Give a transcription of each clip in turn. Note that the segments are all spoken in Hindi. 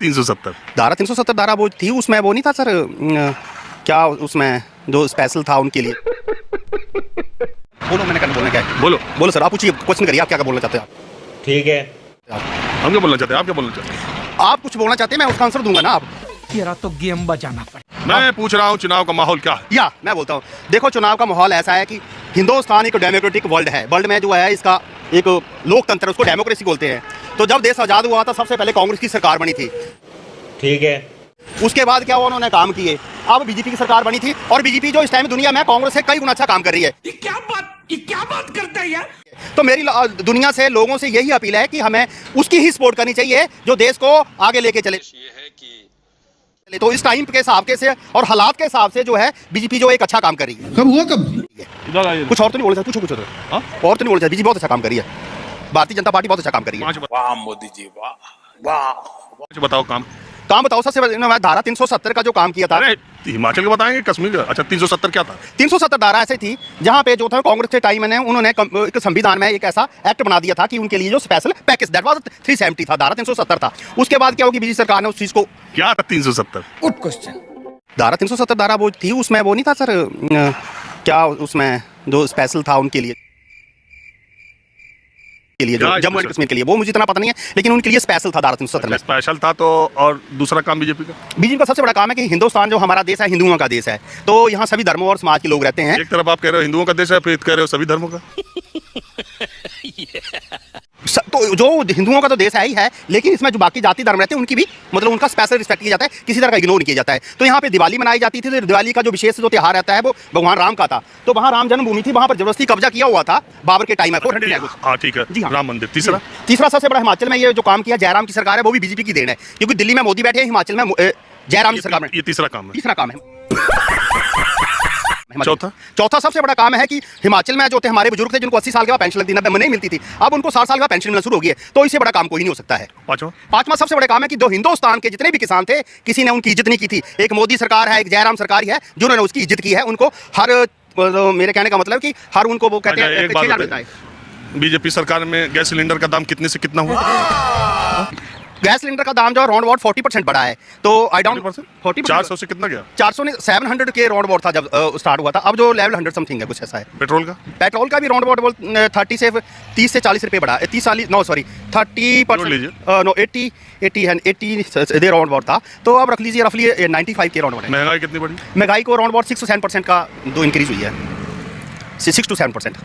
370 धारा 370 धारा वो थी, उसमें वो नहीं था सर, क्या उसमें जो स्पेशल था उनके लिए। बोलो, मैंने क्या बोलना, क्या है? बोलो बोलो सर, आप पूछिए, क्वेश्चन करिए, आप क्या बोलना चाहते हैं आप? ठीक है, हम क्या बोलना चाहते हैं, आप क्या बोलना चाहते हैं? आप कुछ बोलना चाहते हैं, मैं उसका आंसर दूंगा ना। आप तेरा तो गेम बजाना पड़े। मैं पूछ रहा हूँ चुनाव का माहौल क्या है? या मैं बोलता हूँ, देखो चुनाव का माहौल ऐसा है कि हिंदुस्तान एक डेमोक्रेटिक वर्ल्ड है। वर्ल्ड में जो है इसका एक लोकतंत्र, उसको डेमोक्रेसी बोलते हैं। तो जब देश आज़ाद हुआ था, सबसे पहले कांग्रेस की सरकार बनी थी। ठीक है, उसके बाद क्या हुआ, उन्होंने काम किए। अब बीजेपी की सरकार बनी थी, और बीजेपी जो इस टाइम दुनिया में कांग्रेस से कई गुना अच्छा काम कर रही है। ये क्या बात करता है यार? तो मेरी दुनिया से, लोगों से यही अपील है कि हमें उसकी ही सपोर्ट करनी चाहिए जो देश को आगे लेके चले। तो इस टाइम के हिसाब के से और हालात के हिसाब से जो है बीजेपी जो एक अच्छा काम कर रही है। कब हुआ कब? इधर आइए। कुछ और तो नहीं बोल सकते, कुछ हाँ? और तो नहीं बोल सकते। बीजेपी बहुत अच्छा काम कर रही है, भारतीय जनता पार्टी बहुत अच्छा काम कर रही है। वाह मोदी जी, वाह वाह। बताओ काम बताओ। सबसे पहले मैं धारा 370 का जो काम किया था। अरे हिमाचल का बताएंगे, कश्मीर का? अच्छा, 370 क्या था? 370 धारा ऐसे थी जहां पे जो था कांग्रेस के टाइम में उन्होंने एक संविधान में एक ऐसा एक्ट बना दिया था कि उनके लिए जो स्पेशल पैकेज, दैट वाज 370 था, धारा 370 था। उसके बाद क्या होगी, बीजेपी सरकार ने उस चीज को, क्या था 370? Good question. धारा 370 धारा वो थी, उसमें वो नहीं था सर, क्या उसमें जो स्पेशल था उनके लिए, जो जम्मू एंड कश्मीर के लिए, वो मुझे इतना पता नहीं है, लेकिन उनके लिए स्पेशल था धारा 370 में। स्पेशल था तो, और दूसरा काम बीजेपी का? बीजेपी का सबसे बड़ा काम है कि हिंदुस्तान जो हमारा देश है, हिंदुओं का देश है। तो यहाँ सभी धर्मों और समाज के लोग रहते हैं। एक तरफ आप कह रहे हो हिंदुओं का देश है, फिर कह रहे हो सभी धर्मों का। तो जो हिंदुओं का तो देश है ही है, लेकिन इसमें जो बाकी जाति धर्म रहते हैं उनकी भी, मतलब उनका स्पेशल रिस्पेक्ट किया जाता है, किसी तरह का इग्नोर नहीं किया जाता है। तो यहाँ पे दिवाली मनाई जाती थी, तो दिवाली का जो विशेष जो त्योहार रहता है वो भगवान राम का था। तो वहाँ राम जन्मभूमि थी, वहाँ पर जबरदस्ती कब्जा किया हुआ था बाबर के टाइम में। हाँ ठीक है, जी हाँ। राम मंदिर। तीसरा सबसे बड़ा हिमाचल में ये जो काम किया जयराम की सरकार है, वो भी बीजेपी की देन है, क्योंकि दिल्ली में मोदी बैठे हैं, हिमाचल में जयराम की सरकार में। ये तीसरा काम है। तीसरा काम है। चौथा सबसे बड़ा काम है कि हिमाचल में जो थे हमारे बुजुर्ग थे, जिनको 80 साल के बाद पेंशन लगती, 90 में नहीं मिलती थी, अब उनको 60 साल का पेंशन मिलना शुरू हो गई है। तो इससे बड़ा काम कोई नहीं हो सकता है। पांचवा सबसे बड़ा काम है कि जो हिंदुस्तान के जितने भी किसान थे, किसी ने उनकी इज्जत नहीं की थी। एक मोदी सरकार है, एक जयराम सरकार है, जिन्होंने उसकी इज्जत की है। उनको हर, मेरे कहने का मतलब कि हर उनको वो कहते हैं 6,000 मिलता है। बीजेपी सरकार में गैस सिलेंडर का दाम कितने से कितना हुआ? गैस सिलेंडर का दाम जो राउंड अबाउट 40% बढ़ा है। तो आई डोंट 40%, 400 से कितना गया? 400 ने 700 के राउंड अबाउट था जब स्टार्ट हुआ था। अब जो लेवल 100 समथिंग है, कुछ ऐसा है। पेट्रोल का भी राउंड अबाउट 30 से 40 रुपये बढ़ा। 30 नो 80 दे राउंड अबाउट था। तो अब रख लीजिए रफली 95 के राउंड अबाउट। महंगाई कितनी बढ़ी? महंगाई को राउंड अबाउट 6 से 7% का दो इंक्रीज हुई है, 6 to 7%।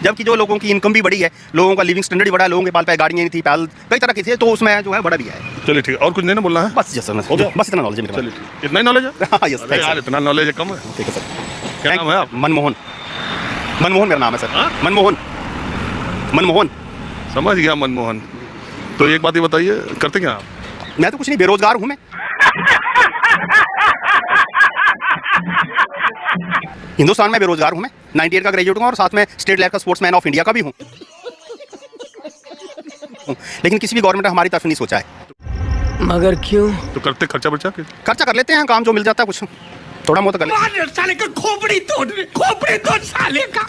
जबकि जो लोगों की इनकम भी बढ़ी है, लोगों का लिविंग स्टैंडर्ड भी बढ़ा है, लोगों के पास गाड़ियाँ नहीं थी, पैदल कई तरह की थी, तो उसमें जो है बढ़ा भी है। चलिए ठीक है, और कुछ नहीं ना बोलना है? बस जैसा बस इतना नॉलेज है मेरे पास। इतना ही नॉलेज है? हाँ यस, यार इतना नॉलेज है कम है। ठीक है सर। क्या नाम है आप? मनमोहन मेरा नाम है सर। मनमोहन। समझ गया, मनमोहन। तो एक बात ये बताइए, करते क्या आप? मैं तो कुछ नहीं, बेरोजगार हूँ मैं। हिंदुस्तान में बेरोजगार हूँ मैं, 98 का ग्रेजुएट हूँ, और साथ में स्टेट लेवल का स्पोर्ट्समैन ऑफ इंडिया का भी हूँ। लेकिन किसी भी गवर्नमेंट ने हमारी तरफ नहीं सोचा है। मगर क्यों? तो करते खर्चा खर्चा कर लेते हैं, काम जो मिल जाता है कुछ थोड़ा बहुत कर लेते हैं। साले का खोपड़ी तोड़ साले का।